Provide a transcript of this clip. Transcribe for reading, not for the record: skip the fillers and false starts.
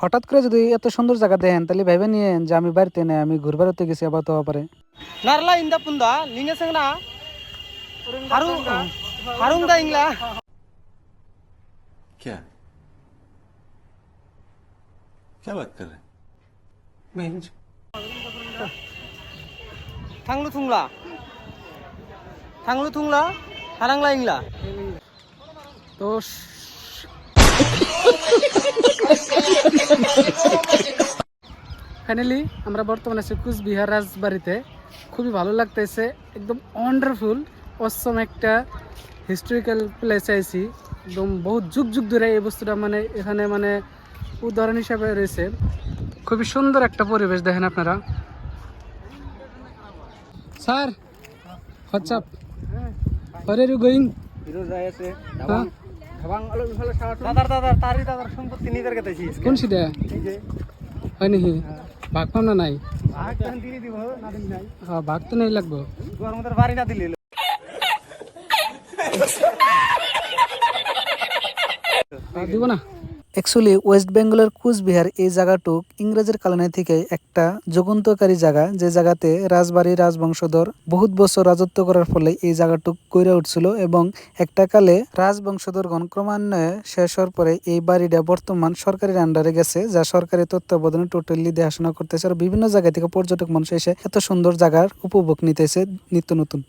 হঠাৎ করে যদি এত সুন্দর জায়গা দেখেন তাহলে ভেবে নিয়েন যে আমি বাড়িতে নেই, আমি ঘুরবার গেছি, আবার তো হওয়া পারে। নারলা ইন্দা পুন্দা লিঙ্গে সেংনা হারুং হারুং দা ইংলা क्या क्या बात कर रहे हैं बहन जी? থাংলু থুংলা হারাংলা ইংলা তো ফাইনালি আমরা বর্তমানে আছি কুচবিহার রাজবাড়িতে। খুবই ভালো লাগতেছে, একদম ওয়ান্ডারফুল অসম একটা হিস্টোরিক্যাল প্লেসে আইছি। একদম বহুত যুগ যুগ ধরে এই বস্তুটা মানে এখানে মানে উদাহরণ হিসাবে রয়েছে। খুবই সুন্দর একটা পরিবেশ দেখেন আপনারা। Sir WhatsApp, where are you going? হ্যাঁ? দাদার সম্পত্তি নিজের কাছে কোন সিটে হয় নাকি? ভাগ পাম না নাই? হ্যাঁ, ভাগ তো নেই লাগবো। বাড়ি না দিলে দিব না। অ্যাকচুয়ালি ওয়েস্ট বেঙ্গলের কুচবিহার এই জায়গাটুক ইংরেজের কালনে থেকে একটা যুগান্তকারী জায়গা, যে জায়গাতে রাজবাড়ি রাজবংশধর বহুত বছর রাজত্ব করার ফলে এই জায়গাটুক গড়ে উঠছিল এবং একটা কালে রাজবংশধরগণ ক্রমান্বয়ে শেষ হওয়ার পরে এই বাড়িটা বর্তমান সরকারের আন্ডারে গেছে, যা সরকারি তত্ত্বাবধানে টোটালি দেখাশোনা করতেছে। আর বিভিন্ন জায়গা থেকে পর্যটক মানুষ এসে এত সুন্দর জায়গার উপভোগ নিতেছে নিত্য নতুন।